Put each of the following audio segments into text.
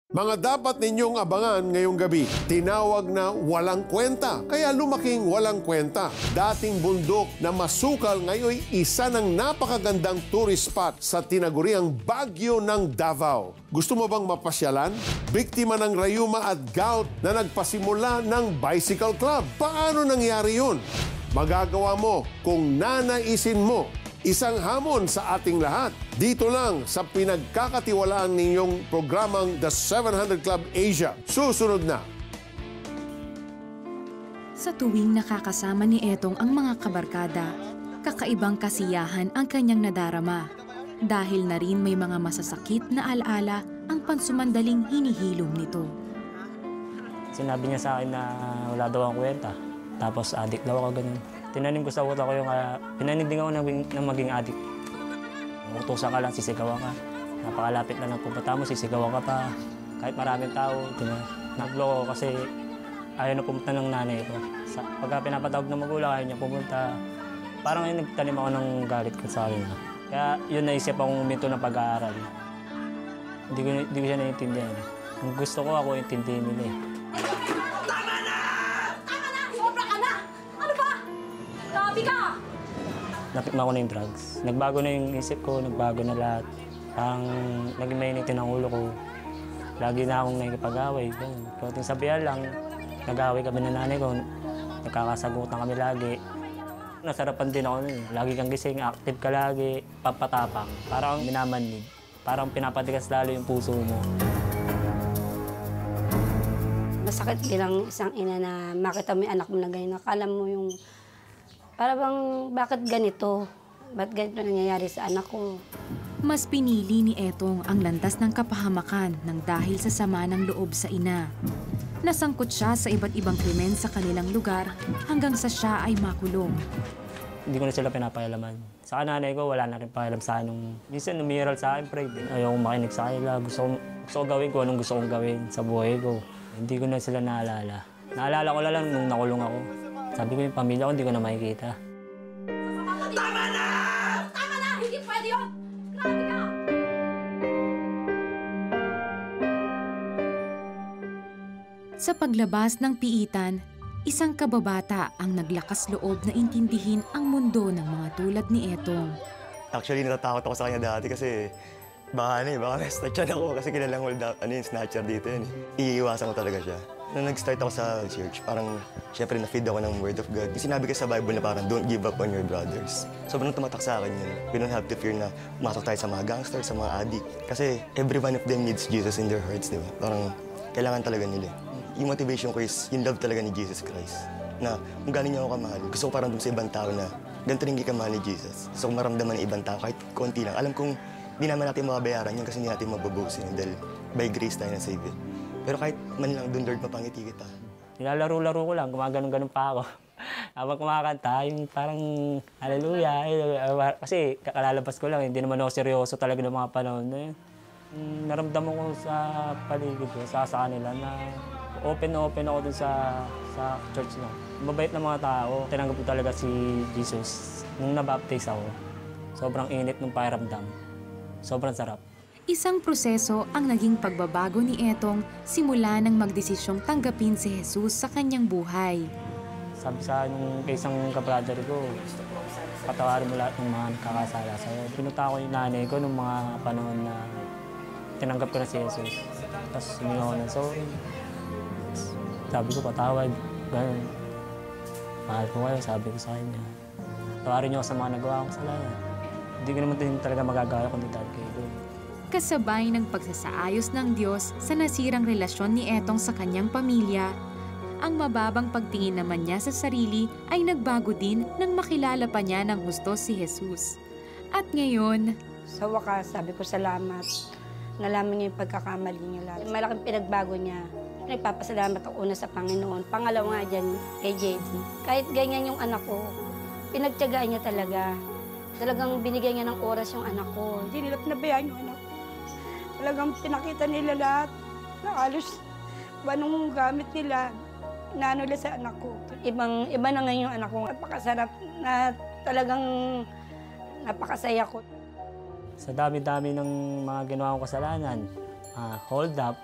Mga dapat ninyong abangan ngayong gabi. Tinawag na walang kwenta, kaya lumaking walang kwenta. Dating bundok na masukal ngayon isa ng napakagandang tourist spot sa tinaguriang Baguio ng Davao. Gusto mo bang mapasyalan? Biktima ng rayuma at gout na nagpasimula ng Bicycle Club. Paano nangyari yun? Magagawa mo kung nanaisin mo. Isang hamon sa ating lahat. Dito lang sa pinagkakatiwalaan ninyong programang The 700 Club Asia. Susunod na. Sa tuwing nakakasama ni Etong ang mga kabarkada, kakaibang kasiyahan ang kanyang nadarama. Dahil na rin may mga masasakit na alaala ang pansumandaling hinihilom nito. Sinabi niya sa akin na wala daw ang kwenta. Tapos adik daw ako ganun. Tinanim ko sa utak ko yung pinanig din ako na maging adik. Utusan ka lang, sisigawan ka. Napakalapit na ng pupunta mo, sisigawan ka pa. Kahit maraming tao, nagloko kasi ayaw na pumunta ng nanay ko. Pagka pinapatawag ng magulang, ayaw niya pumunta. Parang yung nagtanim ako ng galit ko sa akin. Kaya yun naisip akong huminto ng pag-aaral. Hindi ko siya naiintindihan. Ang gusto ko ako intindihin nila eh. Natikma ko na yung drugs. Nagbago na yung isip ko, nagbago na lahat. Parang naging mainitin ang ulo ko. Lagi na akong nakikipag-away. Kunting sabihan lang, nag-away kami ng nanay ko. Nagkakasagutan kami lagi. Nasarapan din ako nun. Lagi kang gising, active ka lagi, papatapak. Parang minamanid. Parang pinapatigas lalo yung puso mo. Masakit bilang isang ina na makita mo yung anak mo na ganyan. Akala mo yung para bang, bakit ganito? Ba't ganito nangyayari sa anak ko? Mas pinili ni Etong ang landas ng kapahamakan nang dahil sa sama ng loob sa ina. Nasangkot siya sa iba't ibang krimen sa kanilang lugar hanggang sa siya ay makulong. Hindi ko na sila pinapakialaman. Sa nanay ko, wala na rin pakialam sa anong... Minsan umiiral sa akin, pride. Ayaw kong makinig sa kanila. Gusto ko gawin ko anong gusto kong gawin sa buhay ko. Hindi ko na sila naalala. Naalala ko lang nung nakulong ako. Sabi ko yung pamilya ko, hindi ko na makikita. Tama na! Tama na! Hindi pwede yun! Grabe ka! Sa paglabas ng piitan, isang kababata ang naglakas loob na intindihin ang mundo ng mga tulad ni Etong. Actually, natatakot ako sa kanya dati kasi baka na-snatchan ako kasi kilalang hold up, snatcher dito yun. Iiwasan ko talaga siya. Nung nag-start ako sa church, parang syempre na-feed ako ng Word of God. Sinabi ko sa Bible na parang don't give up on your brothers. Sobrang tumatak sa akin yun. We don't have to fear na pumasok tayo sa mga gangsters, sa mga addict. Kasi every one of them needs Jesus in their hearts, di ba? Parang kailangan talaga nila. Yung motivation ko is yung love talaga ni Jesus Christ. Na kung galing niya ako kamahal, gusto ko parang dun sa ibang tao na ganito rin kamahal ni Jesus. Gusto ko maramdaman ng ibang tao kahit konti lang. Alam kong di naman natin mababayaran yun kasi hindi natin mababusin dahil by grace tayo na save it. Pero kahit man lang doon, Lord, mapangiti kita. Nilalaro-laro ko lang, gumaganon-ganon pa ako. Habang kumakanta, yung parang hallelujah. Kasi kakalabas ko lang, hindi naman ako seryoso talaga ng mga panahon na yun. Naramdaman ko sa paligid ko, sa kanila na open ako dun sa church na. Mabait na mga tao, tinanggap ko talaga si Jesus. Nung nabaptize ako, sobrang init ng pakiramdam. Sobrang sarap. Isang proseso ang naging pagbabago ni Etong simula nang magdesisyong tanggapin si Jesus sa kanyang buhay. Sabi sa nung isang kabrother ko, patawarin mo lahat ng mga nakakasala sa'yo. Pinunta ko yung nanay ko nung mga panahon na tinanggap ko na si Jesus. Tapos humingi ako ng sorry. Sabi ko, patawad. Ganun. Mahal ko kayo, sabi ko sa kanya. Tawarin niyo ako sa mga nagawa kong kasalanan. Hindi ko naman din talaga magagawa kundi dahil kayo doon. Kasabay ng pagsasaayos ng Diyos sa nasirang relasyon ni Etong sa kanyang pamilya, ang mababang pagtingin naman niya sa sarili ay nagbago din nang makilala pa niya ng husto si Jesus. At ngayon, Sa wakas, sabi ko salamat. Nalaman niya yung pagkakamali niya lahat. Malaking pinagbago niya. Nagpapasalamat ako una sa Panginoon. Pangalawa nga dyan kay JD. Kahit ganyan yung anak ko, pinagtiyagaan niya talaga. Talagang binigay niya ng oras yung anak ko. Hindi nila pinabayaan yung anak ko. Talagang pinakita nila lahat na halos anong gamit nila, inaano nila sa anak ko. Iba na ngayon yung anak ko. Napakasarap na talagang napakasaya ko. Sa dami-dami ng mga ginawa kong kasalanan, hold up,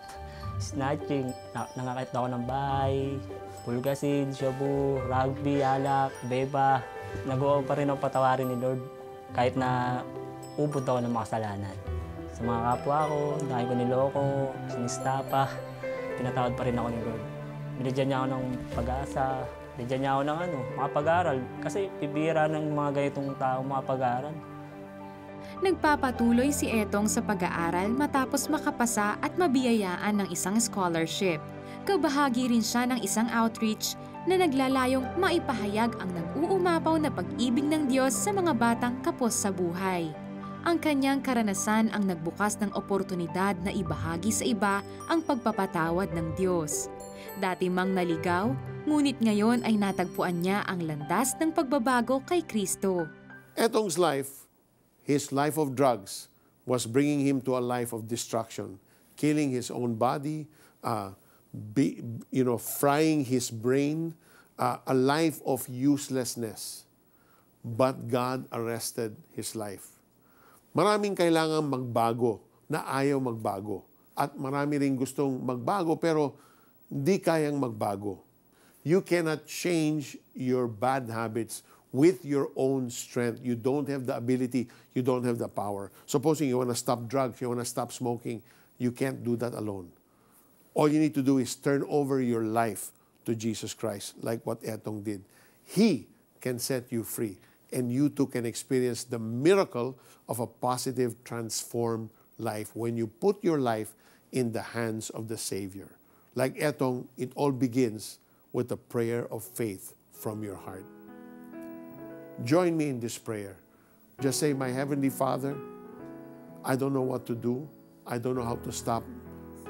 snatching, nangakit ako ng bahay, pulgasin, shabu, rugby, alak, beba. Nagawa pa rin ako patawarin ni Lord kahit na ubod ako ng makasalanan. Sa mga kapwa ko, dahil ko niloko, sinistapa, pinatawad pa rin ako ni Lord. Binigyan niya ako ng pag-asa, binigyan niya ako ng makapag-aral. Kasi pibira ng mga ganitong tao makapag-aral. Nagpapatuloy si Etong sa pag-aaral matapos makapasa at mabiyayaan ng isang scholarship. Kabahagi rin siya ng isang outreach na naglalayong maipahayag ang nag-uumapaw na pag-ibig ng Diyos sa mga batang kapos sa buhay. Ang kanyang karanasan ang nagbukas ng oportunidad na ibahagi sa iba ang pagpapatawad ng Diyos. Dati mang naligaw, ngunit ngayon ay natagpuan niya ang landas ng pagbabago kay Kristo. Etong's life, his life of drugs, was bringing him to a life of destruction, killing his own body, frying his brain, a life of uselessness. But God arrested his life. Maraming kailangang magbago na ayaw magbago. At marami rin gustong magbago pero hindi kayang magbago. You cannot change your bad habits with your own strength. You don't have the ability, you don't have the power. Supposing you want to stop drugs, you want to stop smoking, you can't do that alone. All you need to do is turn over your life to Jesus Christ, like what Etong did. He can set you free, and you too can experience the miracle of a positive, transformed life when you put your life in the hands of the Savior. Like Etong, it all begins with a prayer of faith from your heart. Join me in this prayer. Just say, my Heavenly Father, I don't know what to do. I don't know how to stop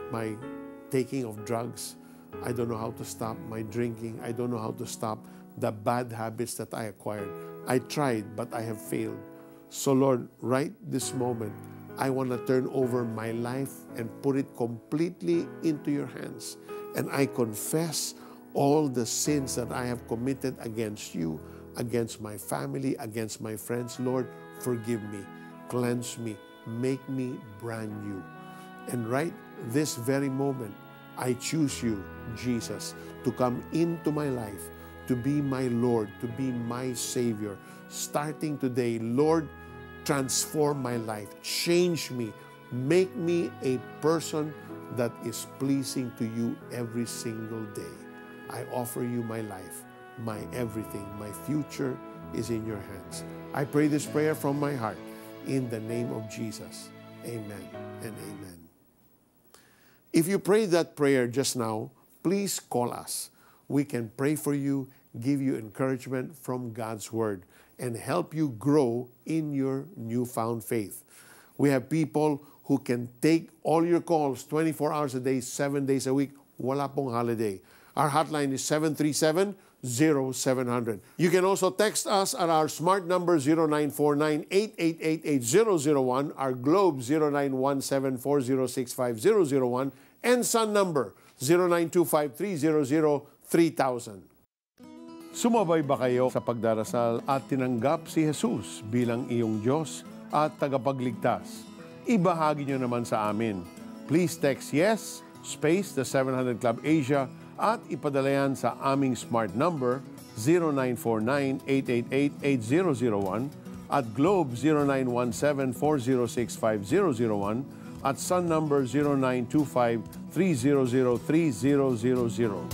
my taking of drugs. I don't know how to stop my drinking. I don't know how to stop the bad habits that I acquired. I tried, but I have failed. So Lord, right this moment, I want to turn over my life and put it completely into your hands. And I confess all the sins that I have committed against you, against my family, against my friends. Lord, forgive me, cleanse me, make me brand new. And right this very moment, I choose you, Jesus, to come into my life, to be my Lord, to be my Savior. Starting today, Lord, transform my life, change me, make me a person that is pleasing to you every single day. I offer you my life, my everything, my future is in your hands. I pray this prayer from my heart in the name of Jesus. Amen and amen. If you prayed that prayer just now, please call us. We can pray for you, give you encouragement from God's Word, and help you grow in your newfound faith. We have people who can take all your calls 24 hours a day, 7 days a week. Wala pong holiday. Our hotline is 737-0700. You can also text us at our smart number 0949-888-8001, our Globe 0917-4065001, and Sun number 0925-300-3000. Sumabay ba kayo sa pagdarasal at tinanggap si Jesus bilang iyong Diyos at tagapagligtas? Ibahagi nyo naman sa amin. Please text yes, space the 700 Club Asia at ipadala yan sa aming smart number 0949-888-8001 at Globe 0917-4065001 at Sun number 0925-300-3000.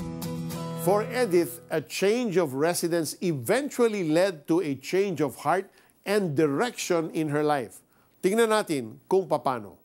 For Edith, a change of residence eventually led to a change of heart and direction in her life. Tingnan natin kung paano.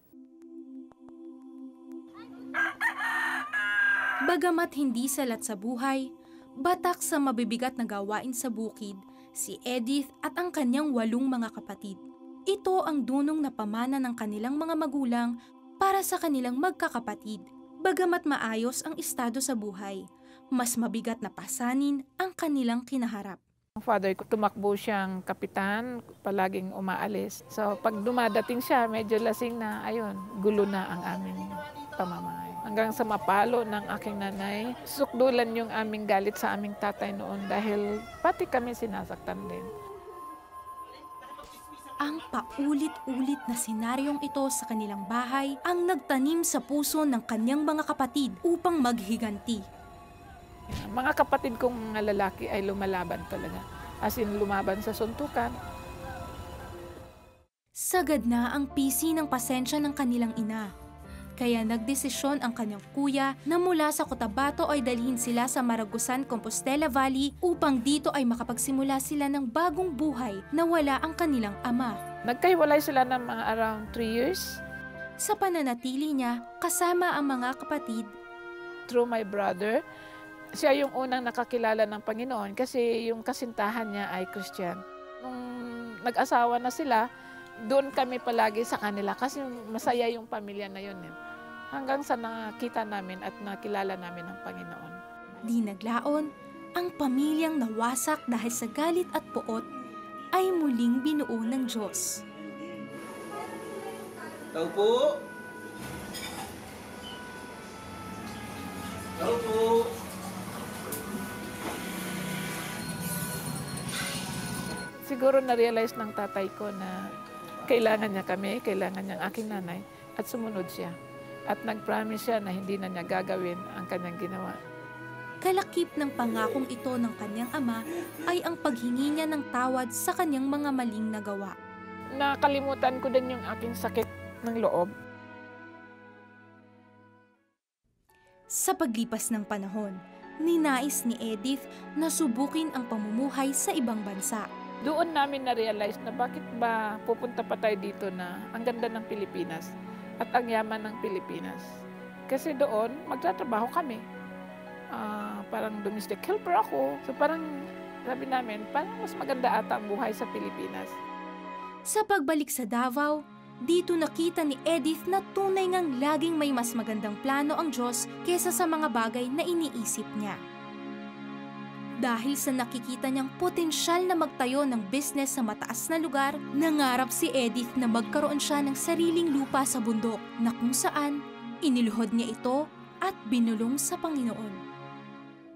Bagamat hindi salat sa buhay, batak sa mabibigat na gawain sa bukid, si Edith at ang kanyang 8 mga kapatid. Ito ang dunong na pamana ng kanilang mga magulang para sa kanilang magkakapatid. Bagamat maayos ang estado sa buhay, mas mabigat na pasanin ang kanilang kinaharap. Ang father ko, tumakbo siyang kapitan, palaging umaalis. So pag dumadating siya, medyo lasing na, ayun, gulo na ang aming pamamahay. Hanggang sa mapalo ng aking nanay, sukdulan yung aming galit sa aming tatay noon dahil pati kami sinasaktan din. Ang paulit-ulit na senaryong ito sa kanilang bahay ang nagtanim sa puso ng kanyang mga kapatid upang maghiganti. Mga kapatid kong mga lalaki ay lumalaban talaga. As in, lumaban sa suntukan. Sagad na ang pisi ng pasensya ng kanilang ina. Kaya nagdesisyon ang kanyang kuya na mula sa Cotabato ay dalhin sila sa Maragusan, Compostela Valley upang dito ay makapagsimula sila ng bagong buhay na wala ang kanilang ama. Nagkahiwalay sila ng mga around 3 years. Sa pananatili niya, kasama ang mga kapatid. Through my brother, siya yung unang nakakilala ng Panginoon kasi yung kasintahan niya ay Christian. Nung nag-asawa na sila, doon kami palagi sa kanila kasi masaya yung pamilya na yun. Hanggang sa nakita namin at nakilala namin ang Panginoon. Di naglaon, ang pamilyang nawasak dahil sa galit at puot ay muling binuo ng Diyos. Tao po! Tao po! Siguro na-realize ng tatay ko na kailangan niya kami, kailangan niya ang aking nanay, at sumunod siya. At nag-promise siya na hindi na niya gagawin ang kanyang ginawa. Kalakip ng pangakong ito ng kanyang ama ay ang paghingi niya ng tawad sa kanyang mga maling nagawa. Nakalimutan ko din yung aking sakit ng loob. Sa paglipas ng panahon, ninais ni Edith na subukin ang pamumuhay sa ibang bansa. Doon namin na-realize na bakit ba pupunta pa tayo dito na ang ganda ng Pilipinas at ang yaman ng Pilipinas. Kasi doon, magtatrabaho kami. Parang domestic helper ako. So parang sabi namin, parang mas maganda ata ang buhay sa Pilipinas. Sa pagbalik sa Davao, dito nakita ni Edith na tunay ngang laging may mas magandang plano ang Diyos kesa sa mga bagay na iniisip niya. Dahil sa nakikita niyang potensyal na magtayo ng business sa mataas na lugar, nangarap si Edith na magkaroon siya ng sariling lupa sa bundok na kung saan iniluhod niya ito at binulong sa Panginoon.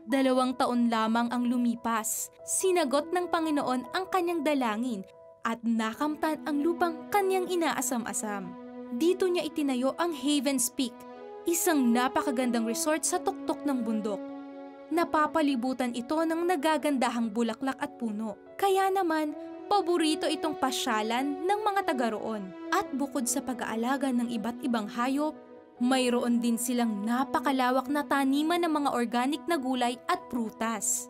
2 taon lamang ang lumipas, sinagot ng Panginoon ang kanyang dalangin at nakamtan ang lupang kanyang inaasam-asam. Dito niya itinayo ang Havens Peak, isang napakagandang resort sa tuktok ng bundok. Napapalibutan ito ng nagagandahang bulaklak at puno. Kaya naman, paborito itong pasyalan ng mga taga roon. At bukod sa pag-aalaga ng iba't ibang hayop, mayroon din silang napakalawak na taniman ng mga organic na gulay at prutas.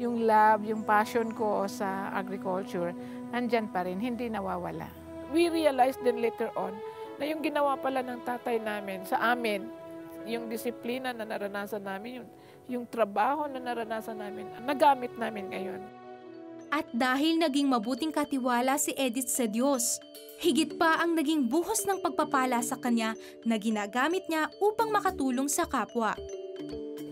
Yung love, yung passion ko sa agriculture, andyan pa rin, hindi nawawala. We realized then later on na yung ginawa pala ng tatay namin sa amin, yung disiplina na naranasan namin, yung trabaho na naranasan namin, nagamit namin ngayon. At dahil naging mabuting katiwala si Edith sa Diyos, higit pa ang naging buhos ng pagpapala sa kanya na ginagamit niya upang makatulong sa kapwa.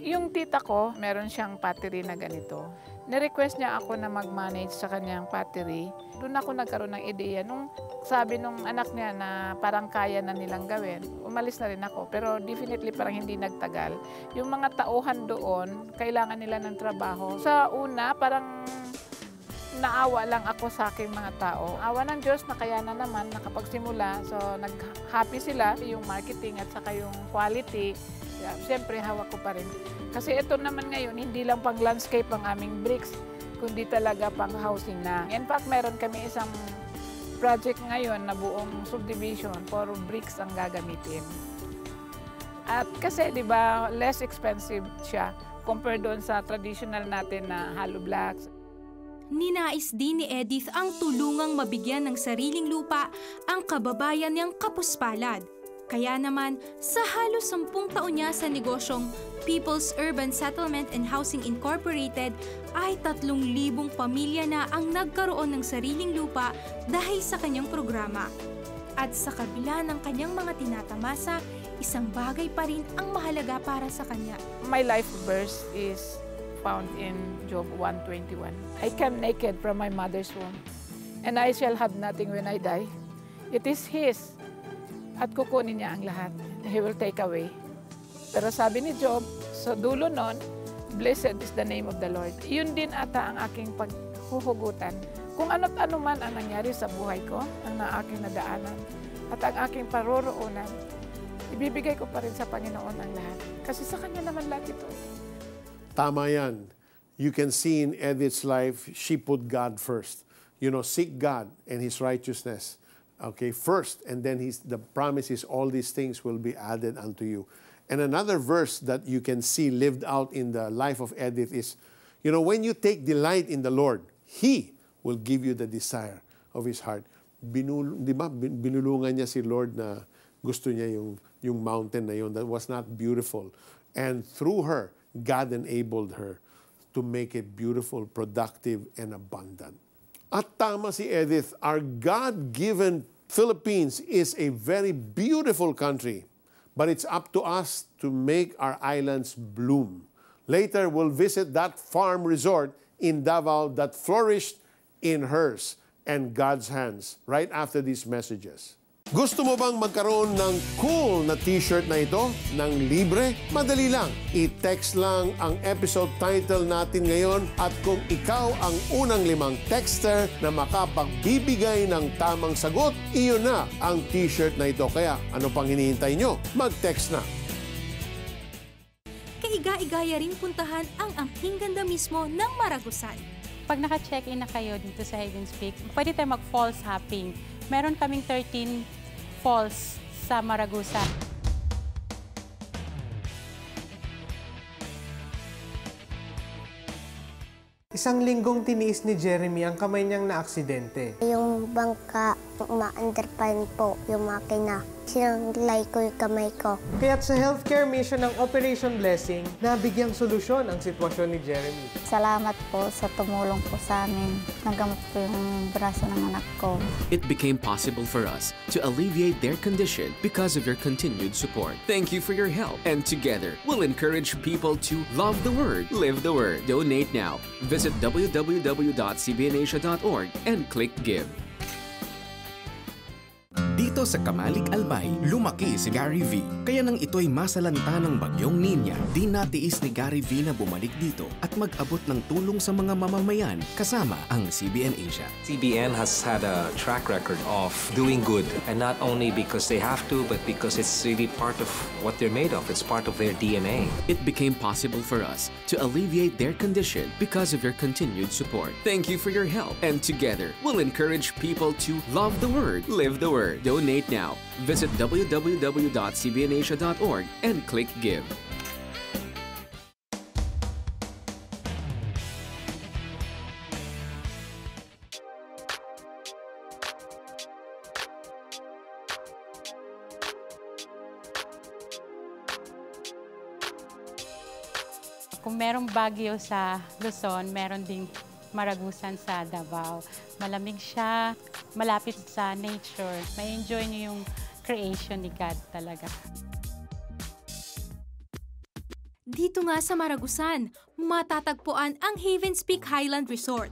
Yung tita ko, meron siyang pottery na ganito. Nirequest niya ako na mag-manage sa kanyang pottery. Doon ako nagkaroon ng ideya. Nung sabi nung anak niya na parang kaya na nilang gawin, umalis na rin ako. Pero definitely parang hindi nagtagal. Yung mga tauhan doon, kailangan nila ng trabaho. Sa una, parang naawa lang ako sa aking mga tao. Awa ng Diyos na kaya na naman nakapagsimula. So nag-happy sila. Yung marketing at saka yung quality, siyempre hawak ko pa rin. Kasi ito naman ngayon, hindi lang pang landscape ang aming bricks, kundi talaga pang housing na. In fact, meron kami isang project ngayon na buong subdivision, puro bricks ang gagamitin. At kasi, di ba, less expensive siya compared doon sa traditional natin na hollow blocks. Ninais din ni Edith ang tulungang mabigyan ng sariling lupa ang kababayan niyang kapuspalad. Kaya naman, sa halos 10 taon niya sa negosyong People's Urban Settlement and Housing Incorporated, ay 3,000 pamilya na ang nagkaroon ng sariling lupa dahil sa kanyang programa. At sa kabila ng kanyang mga tinatamasa, isang bagay pa rin ang mahalaga para sa kanya. My life verse is found in Job 1:21. I came naked from my mother's womb, and I shall have nothing when I die. It is His. At kukunin niya ang lahat. He will take away. Pero sabi ni Job, sa dulo nun, blessed is the name of the Lord. Yun din ata ang aking paghuhugutan Kung ano't ano man ang nangyari sa buhay ko, ang aking nadaanan, at ang aking paroroonan, ibibigay ko pa rin sa Panginoon ang lahat. Kasi sa Kanya naman lahat ito. Tama yan. You can see in Edith's life, she put God first. You know, seek God and His righteousness. Okay, first, and then the promise is all these things will be added unto you. And another verse that you can see lived out in the life of Edith is, you know, when you take delight in the Lord, He will give you the desire of His heart. Di ba, binulungan niya si Lord na gusto niya yung mountain na yun that was not beautiful. And through her, God enabled her to make it beautiful, productive, and abundant. At tama si Edith, our God-given Philippines is a very beautiful country, but it's up to us to make our islands bloom. Later, we'll visit that farm resort in Davao that flourished in hers and God's hands right after these messages. Gusto mo bang magkaroon ng cool na t-shirt na ito ng libre? Madali lang. I-text lang ang episode title natin ngayon at kung ikaw ang unang 5 texter na makapagbibigay ng tamang sagot, iyon na ang t-shirt na ito. Kaya ano pang hinihintay nyo? Mag-text na. Kaiga-igaya rin puntahan ang angking ganda mismo ng Maragusan. Pag naka-check-in na kayo dito sa Haven's Peak, pwede tayo mag-falls hopping. Meron kaming 13 falls sa Maragusan. Isang linggong tiniis ni Jeremy ang kamay niyang naaksidente. Yung bangka, ma-underpan po yung makina. Sinanglay ko yung kamay ko. Kaya't sa healthcare mission ng Operation Blessing, nabigyang solusyon ang sitwasyon ni Jeremy. Salamat po sa tumulong po sa amin. Nagamot po yung braso ng anak ko. It became possible for us to alleviate their condition because of your continued support. Thank you for your help. And together, we'll encourage people to love the Word, live the Word. Donate now. Visit www.cbnasia.org and click Give. Dito sa Kamalig Albay, lumaki si Gary V. Kaya nang ito'y masalanta ng bagyong Ninya, di natiis ni Gary V na bumalik dito at mag-abot ng tulong sa mga mamamayan kasama ang CBN Asia. CBN has had a track record of doing good, and not only because they have to, but because it's really part of what they're made of. It's part of their DNA. It became possible for us to alleviate their condition because of your continued support. Thank you for your help. And together, we'll encourage people to love the Word, live the Word. Donate now. Visit www.cbnasia.org and click Give. Kung merong Baguio sa Luzon, meron ding Maragusan sa Davao. Malamig siya, malapit sa nature. May enjoy niyo yung creation ni God talaga. Dito nga sa Maragusan, matatagpuan ang Haven's Peak Highland Resort.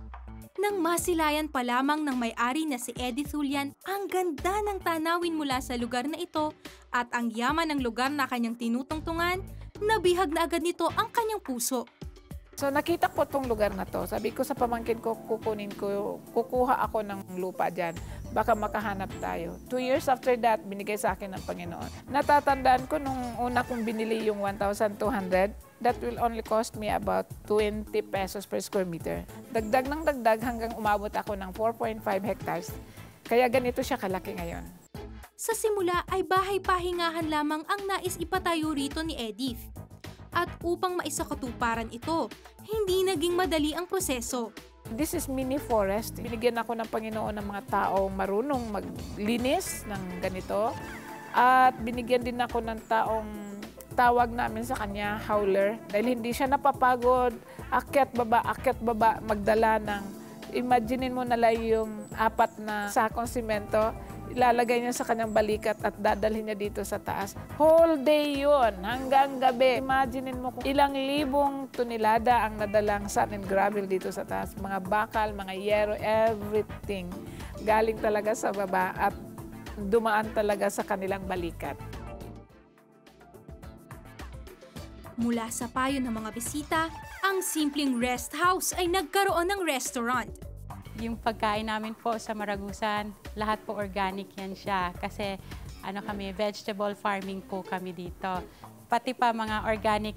Nang masilayan pa lamang ng may-ari na si Edith Julian, ang ganda ng tanawin mula sa lugar na ito at ang yaman ng lugar na kanyang tinutungtungan, nabihag na agad nito ang kanyang puso. So nakita ko tong lugar na to. Sabi ko sa pamangkin ko, kukuha ako ng lupa dyan. Baka makahanap tayo. 2 years after that, binigay sa akin ng Panginoon. Natatandaan ko nung una kong binili yung 1,200, that will only cost me about 20 pesos per square meter. Dagdag ng dagdag hanggang umabot ako ng 4.5 hectares. Kaya ganito siya kalaki ngayon. Sa simula ay bahay-pahingahan lamang ang nais ipatayo rito ni Edith. At upang maisakatuparan ito, hindi naging madali ang proseso. This is mini forest. Binigyan ako ng Panginoon ng mga taong marunong maglinis ng ganito. At binigyan din ako ng taong tawag namin sa kanya, howler. Dahil hindi siya napapagod, akyat baba, magdala ng, imaginein mo na lang yung 4 na sakong simento, ilalagay niya sa kanyang balikat at dadalhin niya dito sa taas. Whole day yun, hanggang gabi. Imaginein mo kung ilang libong tonelada ang nadalang sand and gravel dito sa taas. Mga bakal, mga yero, everything. Galing talaga sa baba at dumaan talaga sa kanilang balikat. Mula sa payo ng mga bisita, ang simpleng rest house ay nagkaroon ng restaurant. Yung pagkain namin po sa Maragusan, lahat po organic yan siya. Kasi kami, vegetable farming po kami dito. Pati pa mga organic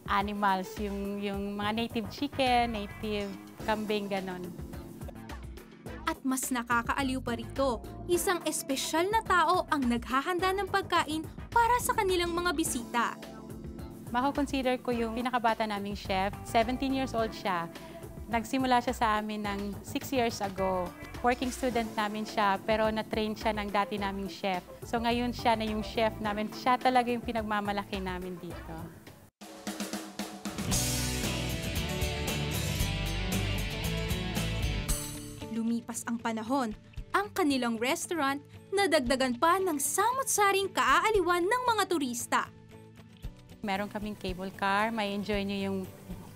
animals, yung mga native chicken, native kambing, ganon. At mas nakakaaliw pa rito, isang espesyal na tao ang naghahanda ng pagkain para sa kanilang mga bisita. Mako-consider ko yung pinakabata naming chef. 17 years old siya. Nagsimula siya sa amin ng 6 years ago. Working student namin siya, pero na-train siya ng dati naming chef. So ngayon siya na yung chef namin. Siya talaga yung pinagmamalaki namin dito. Lumipas ang panahon, ang kanilang restaurant nadagdagan pa ng samot-saring kaaaliwan ng mga turista. Meron kaming cable car, may enjoy nyo yung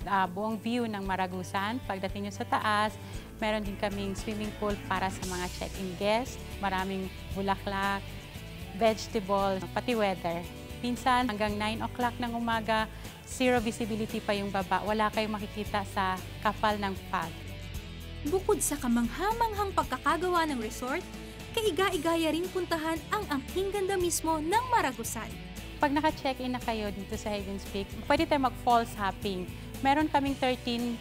buong view ng Maragusan. Pagdating nyo sa taas, meron din kaming swimming pool para sa mga check-in guests. Maraming bulaklak, vegetable, pati weather. Minsan hanggang 9 o'clock ng umaga, zero visibility pa yung baba. Wala kayong makikita sa kapal ng fog. Bukod sa kamanghamanghang pagkakagawa ng resort, kaiga-igaya rin puntahan ang angking ganda mismo ng Maragusan. Pag naka-check-in na kayo dito sa Havens Peak, pwede tayo mag-falls hopping. Meron kaming 13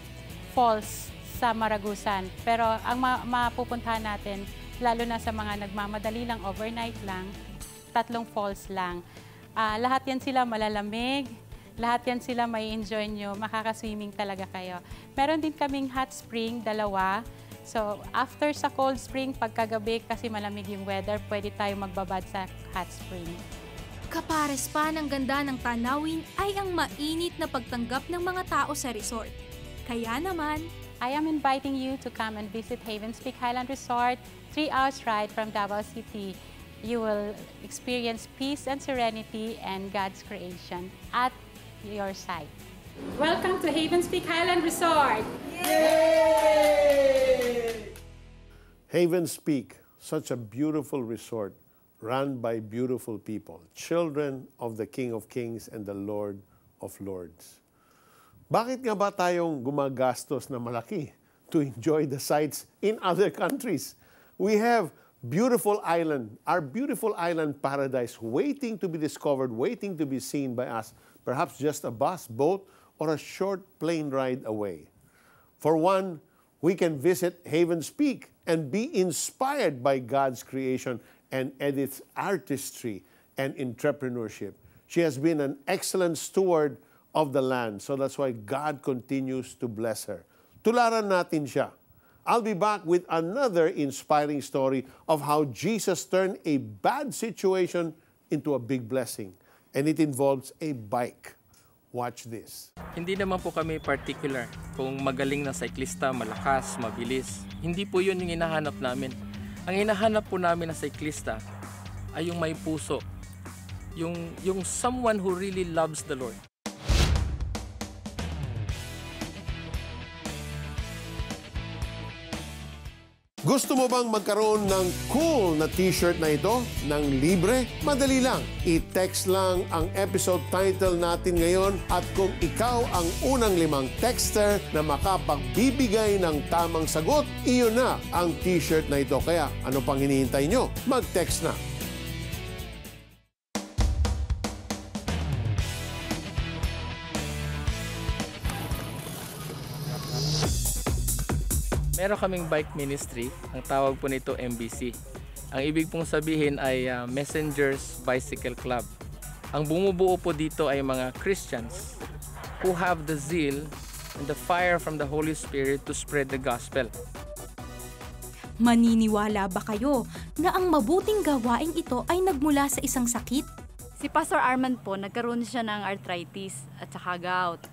falls sa Maragusan. Pero ang mapupuntahan natin, lalo na sa mga nagmamadali lang, overnight lang, 3 falls lang. Lahat yan sila malalamig, lahat yan sila may enjoy nyo, makaka-swimming talaga kayo. Meron din kaming hot spring, 2. So after sa cold spring, pagkagabi kasi malamig yung weather, pwede tayo magbabad sa hot spring. Kapares pa ng ganda ng tanawin ay ang mainit na pagtanggap ng mga tao sa resort. Kaya naman, I am inviting you to come and visit Havens Peak Highland Resort, 3 hours ride from Davao City. You will experience peace and serenity and God's creation at your side. Welcome to Havens Peak Highland Resort! Yay! Havens Peak, such a beautiful resort run by beautiful people, children of the King of Kings and the Lord of Lords. Bakit nga ba tayong gumagastos na malaki to enjoy the sights in other countries? We have beautiful island, our beautiful island paradise waiting to be discovered, waiting to be seen by us, perhaps just a bus, boat, or a short plane ride away. For one, we can visit Havens Peak and be inspired by God's creation and Edith's artistry and entrepreneurship. She has been an excellent steward of the land, so that's why God continues to bless her. Tularan natin siya. I'll be back with another inspiring story of how Jesus turned a bad situation into a big blessing. And it involves a bike. Watch this. Hindi naman po kami particular kung magaling na cyclista, malakas, mabilis. Hindi po yun yung hinahanap namin. Ang hinahanap po namin na cyclista ay yung may puso. Yung someone who really loves the Lord. Gusto mo bang magkaroon ng cool na t-shirt na ito ng libre? Madali lang. I-text lang ang episode title natin ngayon at kung ikaw ang unang 5 texter na makapagbibigay ng tamang sagot, iyon na ang t-shirt na ito. Kaya ano pang hinihintay nyo? Mag-text na. Meron kaming bike ministry, ang tawag po nito MBC. Ang ibig pong sabihin ay Messengers Bicycle Club. Ang bumubuo po dito ay mga Christians who have the zeal and the fire from the Holy Spirit to spread the gospel. Maniniwala ba kayo na ang mabuting gawain ito ay nagmula sa isang sakit? Si Pastor Armand po, nagkaroon siya ng arthritis at saka gout.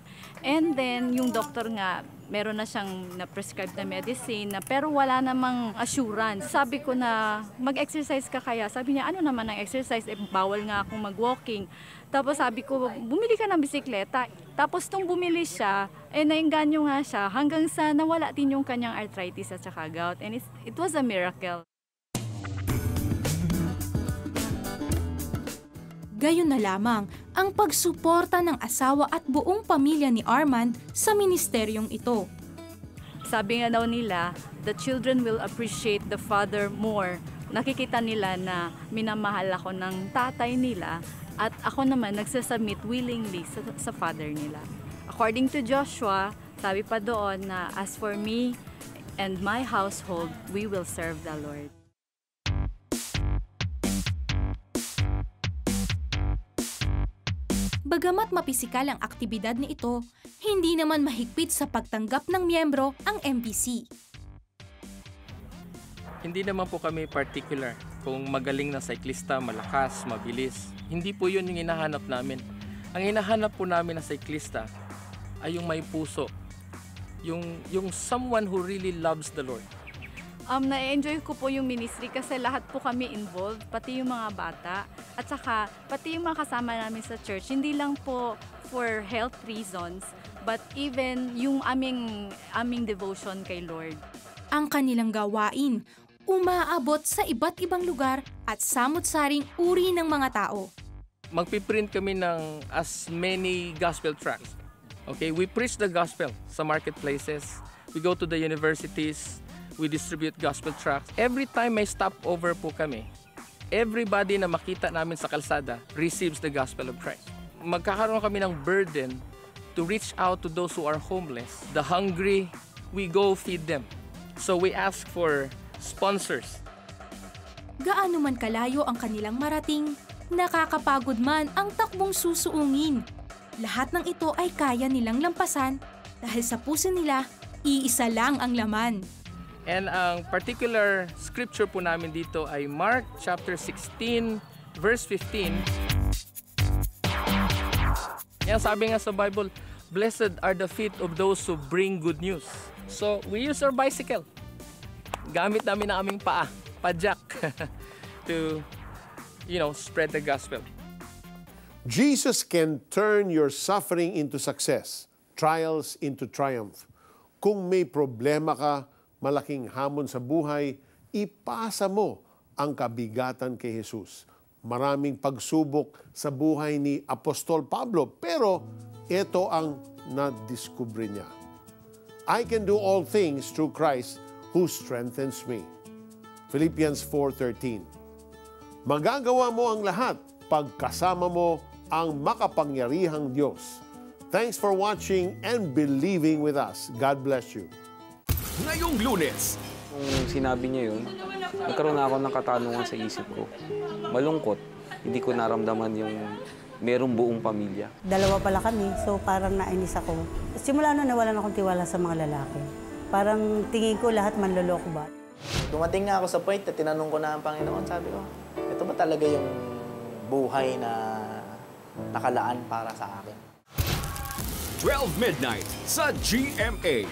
And then, yung doktor nga, meron na siyang na-prescribe na medicine, pero wala namang assurance. Sabi ko na, mag-exercise ka kaya. Sabi niya, ano naman ang exercise? Bawal nga akong mag-walking. Tapos sabi ko, bumili ka ng bisikleta. Tapos nung bumili siya, nainganyo nga siya hanggang sa nawala din yung kanyang arthritis at saka gout. And it was a miracle. Gayon na lamang ang pagsuporta ng asawa at buong pamilya ni Armand sa ministeryong ito. Sabi nga daw nila, the children will appreciate the father more. Nakikita nila na minamahal ako ng tatay nila at ako naman nagsasubmit willingly sa father nila. According to Joshua, sabi pa doon na as for me and my household, we will serve the Lord. Bagamat mapisikal ang aktibidad ni ito, hindi naman mahigpit sa pagtanggap ng miyembro ang MBC. Hindi naman po kami particular kung magaling na cyclista, malakas, mabilis. Hindi po yun yung hinahanap namin. Ang hinahanap po namin na cyclista ay yung may puso. Yung someone who really loves the Lord. Na-enjoy ko po yung ministry kasi lahat po kami involved, pati yung mga bata. At saka, pati yung mga kasama namin sa church, hindi lang po for health reasons, but even yung aming devotion kay Lord. Ang kanilang gawain, umaabot sa iba't ibang lugar at samot-saring uri ng mga tao. Magpiprint kami ng as many gospel tracts. Okay, we preach the gospel sa marketplaces. We go to the universities. We distribute gospel tracts. Every time may stopover po kami, everybody na makita namin sa kalsada receives the gospel of Christ. Magkakaroon kami ng burden to reach out to those who are homeless. The hungry, we go feed them. So we ask for sponsors. Gaano man kalayo ang kanilang marating, nakakapagod man ang takbong susuungin. Lahat ng ito ay kaya nilang lampasan dahil sa puso nila, iisa lang ang laman. And ang particular scripture po namin dito ay Mark chapter 16, verse 15. Yan, sabi nga sa Bible, blessed are the feet of those who bring good news. So, we use our bicycle. Gamit namin ang aming paa, padjak, to, spread the gospel. Jesus can turn your suffering into success, trials into triumph. Kung may problema ka, malaking hamon sa buhay, ipasa mo ang kabigatan kay Jesus. Maraming pagsubok sa buhay ni Apostol Pablo, pero ito ang nadiskubre niya. I can do all things through Christ who strengthens me. Philippians 4:13. Magagawa mo ang lahat pagkasama mo ang makapangyarihang Diyos. Thanks for watching and believing with us. God bless you. Ngayong Lunes. Nung sinabi niya yun, nagkaroon ako ng katanungan sa isip ko. Malungkot, hindi ko naramdaman yung merong buong pamilya. Dalawa pala kami, so parang nainis ako. Simula na nawalan akong tiwala sa mga lalaki. Parang tingin ko lahat manloloko ba? Dumating nga ako sa point na tinanong ko na ang Panginoon, sabi ko, ito ba talaga yung buhay na nakalaan para sa akin? 12 midnight sa GMA.